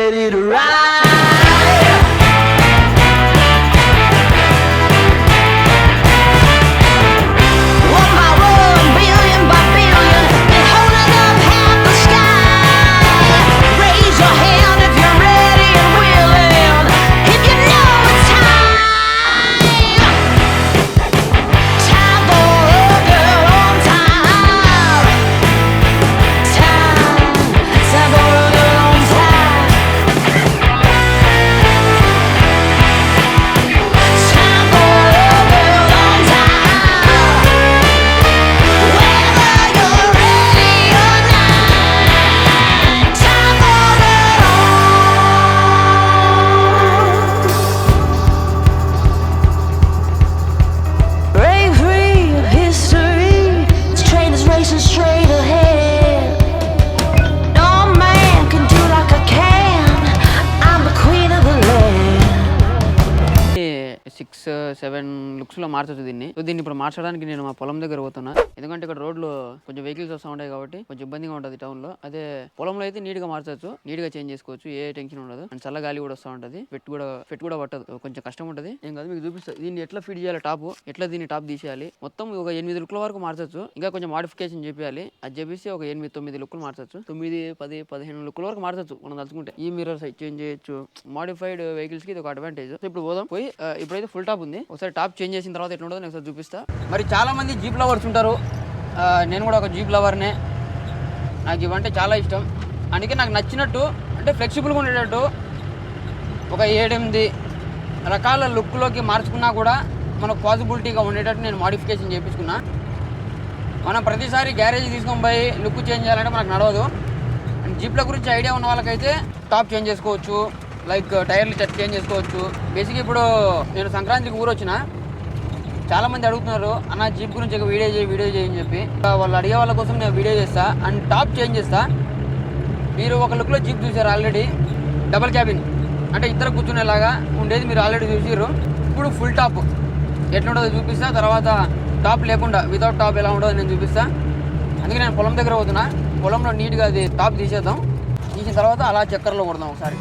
ready to ride. One by one, billion by billion, they're holding up half the sky. Raise your hand if you're ready and willing, if you know it's time. Time for a girl on time. Time for a girl on time. Time for a girl on time. Whether you're ready or not, time for a girl. Break free of history. This train is racing straight ahead. No man can do like I can. I'm the queen of the land. 6-7 looks లో మార్చొచ్చు దీన్ని. So దీన్ని ఇప్పుడు మార్చడానికి నేను మా పొలం దగ్గర పోతున్నా. ఎందుకంటే ఇక్కడ రోడ్లు కొంచెం వెహికల్స్ వస్తూ ఉంటాయి కాబట్టి కొంచెం ఇబ్బందిగా ఉంటుంది టౌన్ లో. అదే పొలంలో అయితే నీట్ గా మార్చొచ్చు, నీట్ గా చేంజ్ చేసుకోవచ్చు, ఏ టెన్షన్ ఉండదు. అండ్ చల్ల గాలి కూడా వస్తూ ఉంటది, ఫిట్ కూడా పట్టదు, కొంచెం కష్టం ఉంటుంది. ఏం కాదు, మీకు చూపిస్తాను దీన్ని ఎట్లా ఫిట్ చేయాలి, ఎట్లా దీన్ని టాప్ తీసేయాలి. మొత్తం ఒక 8 లుక్ల వరకు మార్చొచ్చు. ఇంకా కొంచెం మాడిఫికేషన్ చేయాలి, అది చేపిస్తే ఒక 8-9 లుక్లు మార్చొచ్చు. 9-10-15 లుక్ల వరకు మార్చొచ్చు మనం తలుచుకుంటే. ఈ మిర్రర్ సైజ్ చేంజ్ చేయొచ్చు. మాడిఫైడ్ వెహికల్స్ కి ఇది ఒక అడ్వాంటేజ్. ఇప్పుడు పోదాం, పోయి ఇప్పుడైతే ఫుల్ టాప్ ఉంది, ఒకసారి టాప్ చేంజ్ చేసిన తర్వాత ఎట్లా ఉంటుందో నేను ఒకసారి చూపిస్తా. మరి చాలా మంది జీప్ లవర్స్ ఉంటారు, నేను కూడా ఒక జీప్ లవర్నే. నాకు ఇవంటే చాలా ఇష్టం. అందుకే నాకు నచ్చినట్టు అంటే ఫ్లెక్సిబుల్గా ఉండేటట్టు ఒక 7-8 రకాల లుక్లోకి మార్చుకున్నా కూడా మనకు పాసిబిలిటీగా ఉండేటట్టు నేను మాడిఫికేషన్ చేయించుకున్నా. మనం ప్రతిసారి గ్యారేజ్ తీసుకొని పోయి లుక్ చేంజ్ చేయాలంటే మనకు నడవదు. జీప్ల గురించి ఐడియా ఉన్న వాళ్ళకైతే టాప్ చేంజ్ చేసుకోవచ్చు, లైక్ టైర్లు చేంజ్ చేసుకోవచ్చు. బేసిక్గా ఇప్పుడు నేను సంక్రాంతికి ఊరు వచ్చిన, చాలామంది అడుగుతున్నారు అన్న జీప్ గురించి ఒక వీడియో చేయని చెప్పి. వాళ్ళు అడిగే వాళ్ళ కోసం నేను వీడియో చేస్తా అండ్ టాప్ చేంజ్ చేస్తా. మీరు ఒక లుక్లో జీప్ చూసారు ఆల్రెడీ, డబల్ క్యాబిన్ అంటే ఇద్దరు కూర్చునేలాగా ఉండేది మీరు ఆల్రెడీ చూసారు. ఇప్పుడు ఫుల్ టాప్ ఎట్లా ఉంటుందో చూపిస్తా, తర్వాత టాప్ లేకుండా వితౌట్ టాప్ ఎలా ఉంటుందో నేను చూపిస్తా. అందుకే నేను పొలం దగ్గర పోతున్నా, పొలంలో నీట్గా అది టాప్ తీసేద్దాం. తీసిన తర్వాత అలా చక్కర్లో కొడదాం ఒకసారి.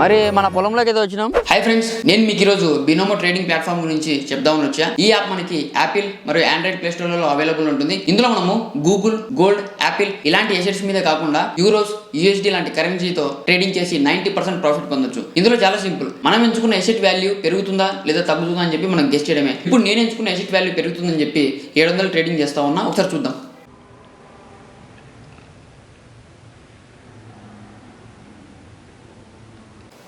మరి మన పొలంలోకి అయితే వచ్చినాం. హై ఫ్రెండ్స్, నేను మీకు ఈరోజు బినోమో ట్రేడింగ్ ప్లాట్ఫామ్ గురించి చెప్దామని వచ్చా. ఈ యాప్ మనకి యాపిల్ మరియు ఆండ్రాయిడ్ ప్లే స్టోర్ లో అవైలబుల్ ఉంటుంది. ఇందులో మనము గూగుల్, గోల్డ్, యాపిల్ ఇలాంటి ఎసెట్స్ మీద కాకుండా యూరోస్, యూఎస్డి లాంటి కరెన్సీతో ట్రేడింగ్ చేసి 90% ప్రాఫిట్ పొందొచ్చు. ఇందులో చాలా సింపుల్, మనం ఎంచుకున్న ఎసెట్ వాల్యూ పెరుగుతుందా లేదా తగ్గుతుందా అని చెప్పి మనం గెస్ చేయడమే. ఇప్పుడు నేను ఎంచుకున్న ఎసెట్ వాల్యూ పెరుగుతుందని చెప్పి 700 ట్రేడింగ్ చేస్తా ఉన్నా. ఒకసారి చూద్దాం.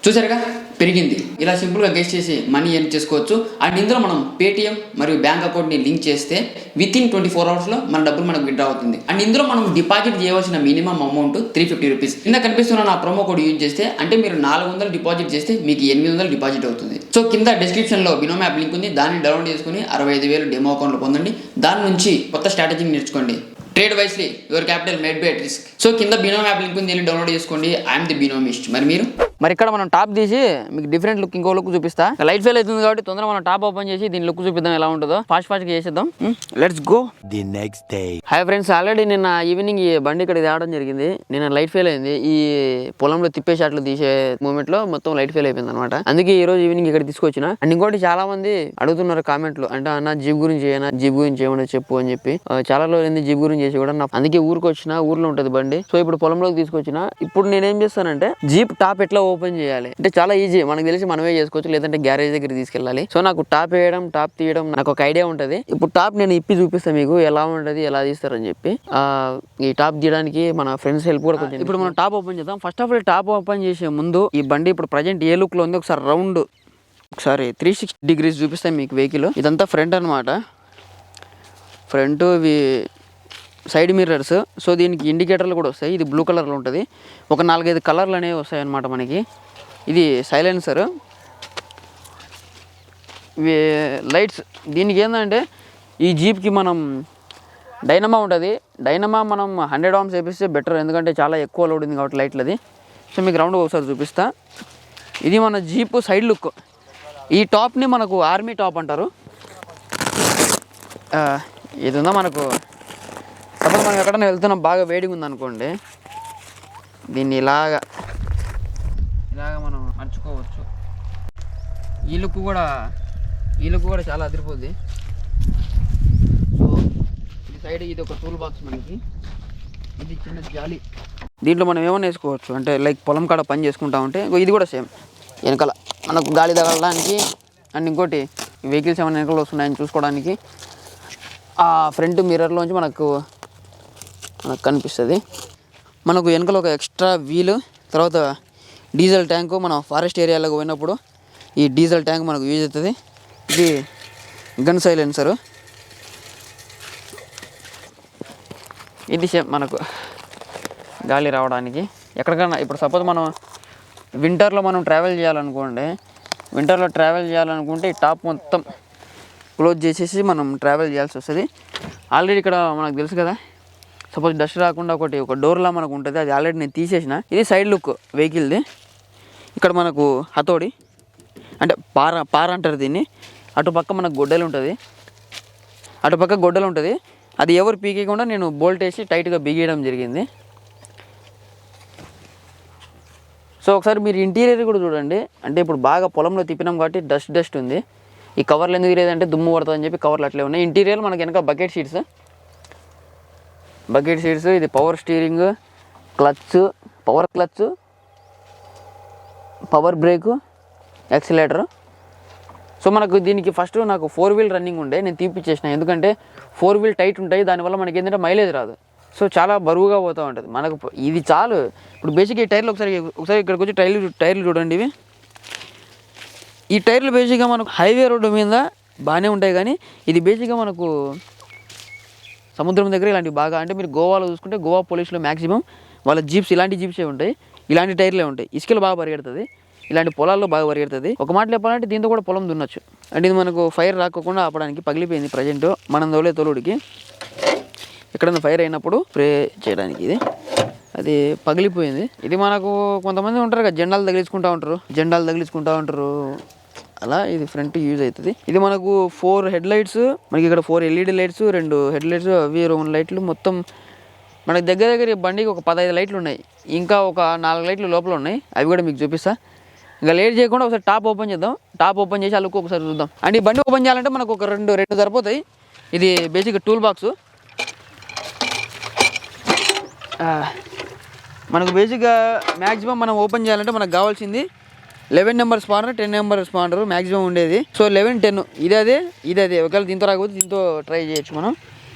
చూసారుగా పెరిగింది. ఇలా సింపుల్గా గెస్ట్ చేసి మనీ ఎర్న్ చేసుకోవచ్చు. అండ్ ఇందులో మనం పేటిఎం మరియు బ్యాంక్ అకౌంట్ని లింక్ చేస్తే వితిన్ 24 అవర్స్లో మన డబ్బులు మనకు విత్డ్రా అవుతుంది. అండ్ ఇందులో మనం డిపాజిట్ చేయవలసిన మినిమం అమౌంట్ 350 రూపీస్. కింద కనిపిస్తున్న నా ప్రోమో కోడ్ యూజ్ చేస్తే, అంటే మీరు 400 డిపాజిట్ చేస్తే మీకు 800 డిపాజిట్ అవుతుంది. సో కింద డిస్క్రిప్షన్లో బినోమో యాప్ లింక్ ఉంది, దాన్ని డౌన్లోడ్ చేసుకుని 65,000 డెమో అకౌంట్లో పొందండి. దాని నుంచి కొత్త స్ట్రాటజీని నేర్చుకోండి. Trade wisely, your capital made by at risk. So కింద బినోమో యాప్ లింక్ ఉంది, డౌన్లోడ్ చేసుకోండి. I'm the బినోమిస్ట్. మరి ఇక్కడ మనం టాప్ తీసి మీకు డిఫరెంట్ లుక్, ఇంకో లుక్ చూపిస్తా. లైట్ ఫెయిల్ అవుతుంది కాబట్టి తొందరగా మనం టాప్ ఓపెన్ చేసి దీని లుక్ చూపిద్దాం ఎలా ఉంటుందో. ఫాస్ట్ గా చేసేద్దాం. Let's go. The next day. Hi friends, already నిన్న ఈవినింగ్ ఈ బండి ఇక్కడ తేవడం జరిగింది. నిన్న లైట్ ఫెయిల్ అయింది. ఈ పొలంలో తిప్పే షాట్లు తీసే మూమెంట్ లో మొత్తం లైట్ ఫెయిల్ అయిపోయింది అనమాట. అందుకే ఈ రోజు ఈవినింగ్ ఇక్కడ తీసుకొచ్చిన. అండ్ ఇంకోటి చాలా మంది అడుగుతున్నారు కామెంట్లు, అంటే అన్న జీప్ గురించి ఏమన్నా చెప్పు అని చెప్పి. చాలా రోజులు జీప్ గురించి చేసి కూడా అందుకే ఊరికి వచ్చిన, ఊర్లో ఉంటది బండి. సో ఇప్పుడు పొలంలోకి తీసుకొచ్చిన. ఇప్పుడు నేనేం చేస్తానంటే జీప్ టాప్ ఎట్లా ఓపెన్ చేయాలి అంటే చాలా ఈజీ, మనకు తెలిసి మనమే చేసుకోవచ్చు, లేదంటే గ్యారేజ్ దగ్గర తీసుకెళ్ళాలి. సో నాకు టాప్ వేయడం టాప్ తీయడం నాకు ఒక ఐడియా ఉంటుంది. ఇప్పుడు టాప్ నేను ఇప్పి చూపిస్తాను మీకు ఎలా ఉంటుంది, ఎలా తీస్తారని చెప్పి. ఈ టాప్ తీయడానికి మన ఫ్రెండ్స్ హెల్ప్ కూడా కొంచెం. ఇప్పుడు మనం టాప్ ఓపెన్ చేద్దాం. First of all top open చేసే ముందు ఈ బండి ఇప్పుడు ప్రజెంట్ ఏ లుక్ లో ఉంది ఒకసారి రౌండ్ 360 degrees చూపిస్తాను మీకు వెహికల్. ఇదంతా ఫ్రంట్ అనమాట. ఫ్రంట్ ఇవి సైడ్ మిర్రర్స్. సో దీనికి ఇండికేటర్లు కూడా వస్తాయి. ఇది బ్లూ కలర్లో ఉంటుంది. ఒక 4-5 కలర్లు అనేవి వస్తాయి అన్నమాట మనకి. ఇది సైలెన్సర్. ఇవి లైట్స్. దీనికి ఏంటంటే ఈ జీప్కి మనం డైనమా ఉంటుంది. డైనమా మనం 100 ohms వేపిస్తే బెటర్, ఎందుకంటే చాలా ఎక్కువ లోడ్ ఉంది కాబట్టి లైట్లది. సో మీకు రౌండ్ ఒకసారి చూపిస్తా. ఇది మన జీప్ సైడ్ లుక్. ఈ టాప్ని మనకు ఆర్మీ టాప్ అంటారు. ఇది ఉందా మనకు, సపోజ్ మనం ఎక్కడైనా వెళ్తున్నాం, బాగా వేడిగా ఉందనుకోండి, దీన్ని ఇలాగా మనం మర్చుకోవచ్చు. ఈ లుక్ కూడా చాలా అదిరిపోద్ది. సో ఈ సైడ్ ఇది ఒక టూల్ బాక్స్ మనకి. ఇది చిన్న జాలి. దీంట్లో మనం ఏమైనా వేసుకోవచ్చు, అంటే లైక్ పొలం కాడ పని చేసుకుంటా ఉంటే. ఇది కూడా సేమ్. వెనకాల మనకు గాలి తగలడానికి అండ్ ఇంకోటి వెహికల్స్ ఏమైనా వెనకాల వస్తున్నాయని చూసుకోవడానికి ఆ ఫ్రంట్ మిర్రర్లోంచి మనకు కనిపిస్తుంది. మనకు వెనకాల ఒక ఎక్స్ట్రా వీలు, తర్వాత డీజిల్ ట్యాంకు. మనం ఫారెస్ట్ ఏరియాలోకి పోయినప్పుడు ఈ డీజిల్ ట్యాంక్ మనకు యూజ్ అవుతుంది. ఇది గన్ సైలెన్సరు. ఇది మనకు గాలి రావడానికి ఎక్కడికన్నా. ఇప్పుడు సపోజ్ మనం వింటర్లో మనం ట్రావెల్ చేయాలనుకోండి, ఈ టాప్ మొత్తం క్లోజ్ చేసేసి మనం ట్రావెల్ చేయాల్సి వస్తుంది. ఆల్రెడీ ఇక్కడ మనకు తెలుసు కదా, సపోజ్ డస్ట్ రాకుండా ఒక డోర్లా మనకు ఉంటుంది. అది ఆల్రెడీ నేను తీసేసిన. ఇది సైడ్ లుక్ వెహికల్ది. ఇక్కడ మనకు హతోడి అంటే పార అంటారు దీన్ని. అటుపక్క మనకు గొడ్డలు ఉంటుంది. అది ఎవరు పీకేయకుండా నేను బోల్ట్ వేసి టైట్గా బిగియడం జరిగింది. సో ఒకసారి మీరు ఇంటీరియర్ కూడా చూడండి. అంటే ఇప్పుడు బాగా పొలంలో తిప్పినాం కాబట్టి డస్ట్ ఉంది. ఈ కవర్లు ఎందుకు లేదంటే దుమ్ము పడుతుందని చెప్పి కవర్లు అట్లే ఉన్నాయి. ఇంటీరియర్ మనకి వెనక బకెట్ సీట్స్. ఇది power steering, power clutch, power brake, accelerator. So మనకు దీనికి ఫస్ట్ నాకు 4 wheel రన్నింగ్ ఉండే, నేను తీపిచ్చేసిన. ఎందుకంటే 4 wheel టైట్ ఉంటాయి, దానివల్ల మనకి ఏంటంటే మైలేజ్ రాదు. సో చాలా బరువుగా పోతూ ఉంటుంది మనకు. ఇది చాలు. ఇప్పుడు బేసిక్గా ఈ టైర్లు ఒకసారి ఇక్కడికి వచ్చి టైర్లు చూడండి. ఈ టైర్లు బేసిక్గా మనకు హైవే రోడ్డు మీద బాగానే ఉంటాయి, కానీ ఇది బేసిక్గా మనకు సముద్రం దగ్గర ఇలాంటివి బాగా, అంటే మీరు గోవాలో చూసుకుంటే గోవా పోలీసులో మ్యాక్సిమం వాళ్ళ జీప్స్ ఇలాంటి జీప్సే ఉంటాయి, ఇలాంటి టైర్లే ఉంటాయి. ఇసుకలు బాగా పరిగెడుతుంది, ఇలాంటి పొలాల్లో బాగా పరిగెడుతుంది. ఒక మాట చెప్పాలంటే దీంతో కూడా పొలం దున్నచ్చు. అంటే ఇది మనకు ఫైర్ రాకుండా ఆపడానికి పగిలిపోయింది ప్రజెంట్ మనం తోలుడికి. ఎక్కడైనా ఫైర్ అయినప్పుడు స్ప్రే చేయడానికి అది పగిలిపోయింది. ఇది మనకు కొంతమంది ఉంటారు కదా, జెండాలు తగిలించుకుంటూ ఉంటారు అలా. ఇది ఫ్రంట్ యూజ్ అవుతుంది. ఇది మనకు 4 హెడ్ లైట్స్, మనకి ఇక్కడ 4 LED లైట్స్, 2 హెడ్ లైట్స్, అవి 2 లైట్లు. మొత్తం మనకి దగ్గర బండికి ఒక 15 లైట్లు ఉన్నాయి. ఇంకా ఒక 4 లైట్లు లోపల ఉన్నాయి, అవి కూడా మీకు చూపిస్తా. ఇంకా లేట్ చేయకుండా ఒకసారి టాప్ ఓపెన్ చేద్దాం. టాప్ ఓపెన్ చేసి అల్లుకు ఒకసారి చూద్దాం. అండ్ ఈ బండి ఓపెన్ చేయాలంటే మనకు ఒక రెండు సరిపోతాయి. ఇది బేసిక్ టూల్ బాక్స్. మనకు బేసిక్గా మ్యాక్సిమం మనం ఓపెన్ చేయాలంటే మనకు కావాల్సింది 11 number spanner, 10 number spanner maximum ఉండేది. సో 11, 10 ఇది అదే. ఒకవేళ దీంతో రాకపోతే దీంతో ట్రై చేయొచ్చు మనం.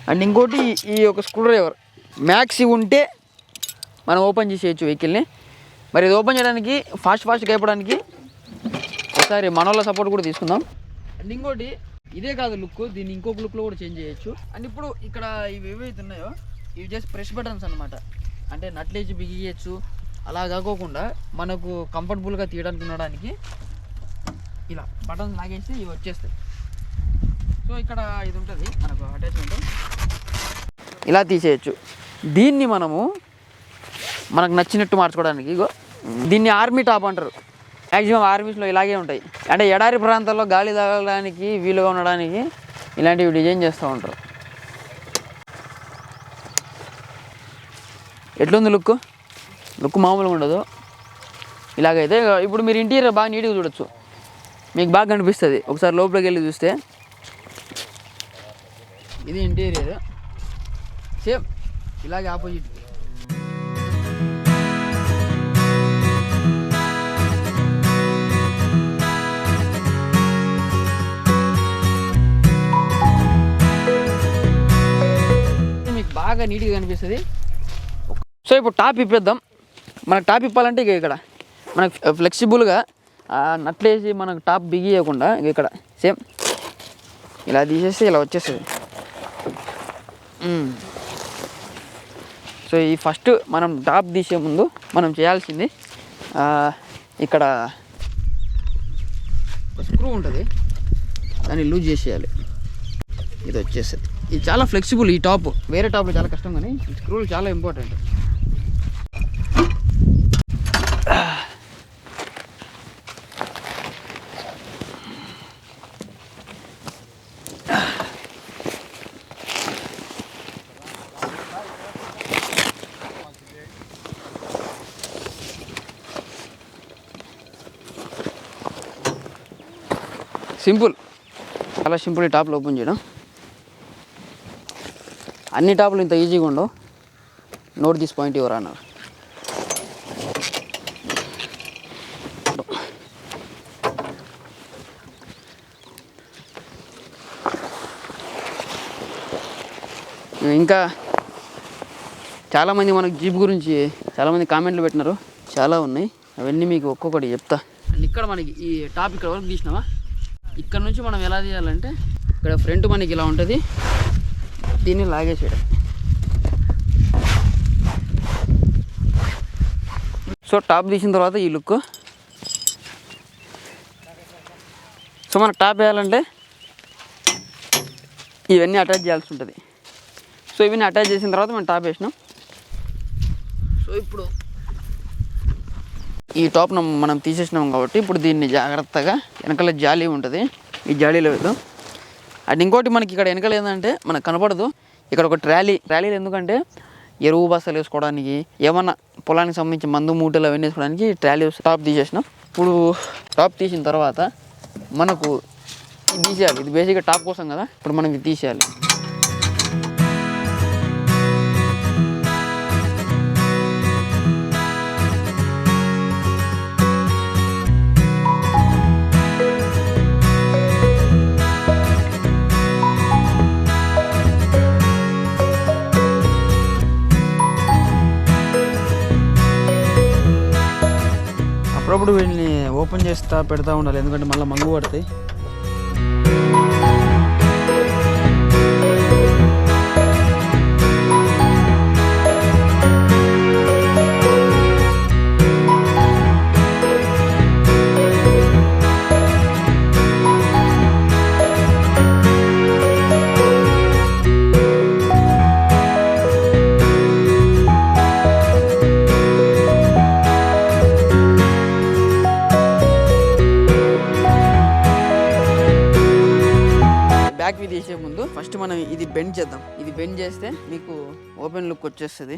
అండ్ ఇంకోటి ఈ ఒక స్క్రూ డ్రైవర్ మ్యాక్స్ ఉంటే మనం ఓపెన్ చేసేయచ్చు వెహికల్ని. మరి ఇది ఓపెన్ చేయడానికి ఫాస్ట్గా అయిపోవడానికి ఒకసారి మన వాళ్ళ సపోర్ట్ కూడా తీసుకుందాం. అండ్ ఇంకోటి ఇదే కాదు లుక్, దీన్ని ఇంకొక లుక్లో కూడా చేంజ్ చేయొచ్చు. అండ్ ఇప్పుడు ఇక్కడ ఇవి ఏవైతే ఉన్నాయో ఇవి జస్ట్ ప్రెస్ బటన్స్ అనమాట. అంటే నట్లేసి బిగియచ్చు. అలా కాకోకుండా మనకు కంఫర్టబుల్గా తీయడానికి ఉండడానికి ఇలా బటన్స్ లాగేసి ఇవి వచ్చేస్తాయి. సో ఇక్కడ ఇది ఉంటుంది మనకు అటాచ్మెంట్, ఇలా తీసేయచ్చు. దీన్ని మనకు నచ్చినట్టు మార్చుకోవడానికి దీన్ని ఆర్మీ టాప్ అంటారు. మ్యాక్సిమం ఆర్మీస్లో ఇలాగే ఉంటాయి. అంటే ఎడారి ప్రాంతాల్లో గాలి తగలడానికి వీలుగా ఉండడానికి ఇలాంటివి డిజైన్ చేస్తూ ఉంటారు. ఎట్లుంది లుక్ మామూలుగా ఉండదు. ఇలాగైతే ఇప్పుడు మీరు ఇంటీరియర్ బాగా నీట్గా చూడొచ్చు, మీకు బాగా కనిపిస్తుంది. ఒకసారి లోపలికి వెళ్ళి చూస్తే ఇది ఇంటీరియర్ సేమ్ ఇలాగే ఆపోజిట్. బాగా నీట్గా కనిపిస్తుంది. సో ఇప్పుడు టాప్ ఇప్పేద్దాం. మనకు టాప్ ఇప్పాలంటే ఇక ఇక్కడ మనకు ఫ్లెక్సిబుల్గా నట్లేసి మనకు టాప్ బిగియకుండా ఇక్కడ సేమ్ ఇలా తీసేసి ఇలా వచ్చేస్తుంది. సో ఈ ఫస్ట్ మనం టాప్ తీసే ముందు మనం చేయాల్సింది ఇక్కడ స్క్రూ ఉంటుంది, దాన్ని లూజ్ చేసేయాలి. ఇది వచ్చేస్తుంది. ఇది చాలా ఫ్లెక్సిబుల్. ఈ టాప్ వేరే టాప్లో చాలా కష్టం, కానీ ఈ స్క్రూలు చాలా ఇంపార్టెంట్. సింపుల్, చాలా సింపుల్. ఈ టాప్లో ఓపెన్ చేయడం. అన్ని టాపులు ఇంత ఈజీగా ఉండవు. నోట్ దిస్ పాయింట్ ఎవరు అన్నారు. ఇంకా చాలామంది మనకు జీప్ గురించి చాలామంది కామెంట్లు పెట్టినారు, చాలా ఉన్నాయి. అవన్నీ మీకు ఒక్కొక్కటి చెప్తా. అండ్ ఇక్కడ మనకి ఈ టాప్ ఇక్కడ వరకు తీసినావా, ఇక్కడ నుంచి మనం ఎలా తీయాలంటే ఇక్కడ ఫ్రంట్ మనకి ఇలా ఉంటుంది, దీన్ని లాగేసేయడం. సో టాప్ తీసిన తర్వాత ఈ లుక్. సో మనకు టాప్ వేయాలంటే ఇవన్నీ అటాచ్ చేయాల్సి ఉంటుంది. సో ఇవన్నీ అటాచ్ చేసిన తర్వాత మనం టాప్ వేసినాం. సో ఇప్పుడు ఈ టాప్ మనం తీసేసినాం కాబట్టి ఇప్పుడు దీన్ని జాగ్రత్తగా వెనకాల జాలీ ఉంటుంది, ఈ జాలీలో వేద్దాం. అండ్ ఇంకోటి మనకి ఇక్కడ వెనకాల ఏంటంటే మనకు కనపడదు, ఇక్కడ ఒక ట్రాలీలు ఎందుకంటే ఎరువు బస్తాలు వేసుకోవడానికి, ఏమన్నా పొలానికి సంబంధించి మందు మూటలు అవన్నీ వేసుకోవడానికి ట్రాలీ టాప్ తీసేసినాం. ఇప్పుడు టాప్ తీసిన తర్వాత మనకు ఇది తీసేయాలి. ఇది బేసిక్గా టాప్ కోసం కదా, ఇప్పుడు మనం ఇది తీసేయాలి. అప్పుడప్పుడు వీటిని ఓపెన్ చేస్తా పెడతా ఉండాలి, ఎందుకంటే మళ్ళీ మంగు పడతాయి. బ్యాక్ వ్యూ తీసే ముందు ఫస్ట్ మనం ఇది బెండ్ చేద్దాం. ఇది బెండ్ చేస్తే మీకు ఓపెన్ లుక్ వచ్చేస్తుంది.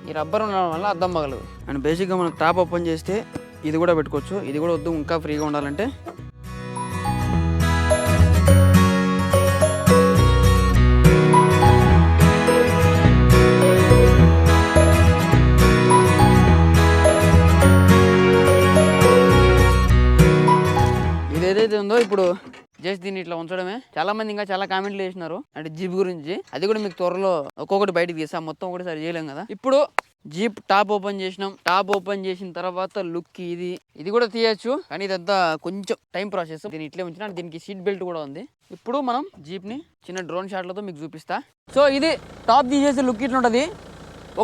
ఈ రబ్బర్ ఉండడం వల్ల అద్దం పగలదు. అండ్ బేసిక్గా మనం టాప్ ఓపెన్ చేస్తే ఇది కూడా పెట్టుకోవచ్చు. ఇది కూడా వద్దు, ఇంకా ఫ్రీగా ఉండాలంటే ఏదైతే ఉందో ఇప్పుడు జస్ట్ దీన్ని ఇట్లా ఉంచడమే. చాలా మంది ఇంకా చాలా కామెంట్లు చేసినారు అంటే జీప్ గురించి, అది కూడా మీకు త్వరలో ఒక్కొక్కటి బయటకు తీసాం, మొత్తం ఒకటిసారి చేయలేం కదా. ఇప్పుడు జీప్ టాప్ ఓపెన్ చేసినాం. టాప్ ఓపెన్ చేసిన తర్వాత లుక్ ఇది కూడా తీయచ్చు, కానీ ఇదంతా కొంచెం టైం ప్రాసెస్. దీన్ని ఇట్లే ఉంచిన, దీనికి సీట్ బెల్ట్ కూడా ఉంది. ఇప్పుడు మనం జీప్ ని చిన్న డ్రోన్ షాట్లతో మీకు చూపిస్తా. సో ఇది టాప్ తీసేసి లుక్ ఇట్లా ఉంటుంది.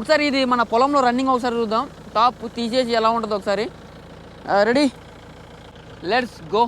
ఒకసారి ఇది మన పొలంలో రన్నింగ్ ఒకసారి చూద్దాం. టాప్ తీసేసి ఎలా ఉంటుందో ఒకసారి. Ready, let's go.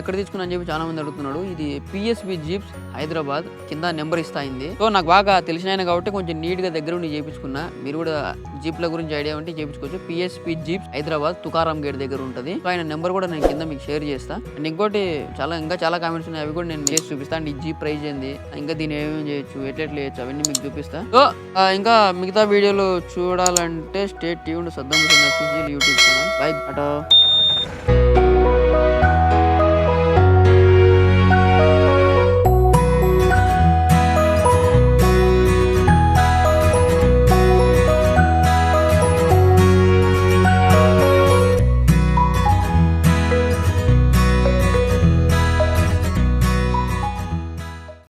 ఎక్కడ తీసుకున్నా అని చెప్పి చాలా మంది అడుగుతున్నాడు. ఇది పిఎస్బి జీప్స్ హైదరాబాద్, కింద నెంబర్ ఇస్తా అయింది. సో నాకు బాగా తెలిసిన ఆయన కాబట్టి కొంచెం నీట్ గా దగ్గర ఉండి చేయించుకున్నా. మీరు కూడా జీప్ల గురించి ఐడియా ఉంటే చేయించుకోవచ్చు. PSP jeeps Hyderabad, Tukaram gate దగ్గర ఉంటుంది. సో ఆయన నెంబర్ కూడా నేను కింద మీకు షేర్ చేస్తా. అండ్ ఇంకోటి ఇంకా చాలా కామెంట్స్ ఉన్నాయి, అవి కూడా నేను చేసి చూపిస్తా. అండ్ ఈ జీప్ ప్రైస్ ఏంది, ఇంకా దీన్ని ఏమేమి చేయొచ్చు, ఎట్లా చేయొచ్చు, అవన్నీ మీకు చూపిస్తా. సో ఇంకా మిగతా వీడియోలు చూడాలంటే stay tuned Saddam Hussein official YouTube channel. By.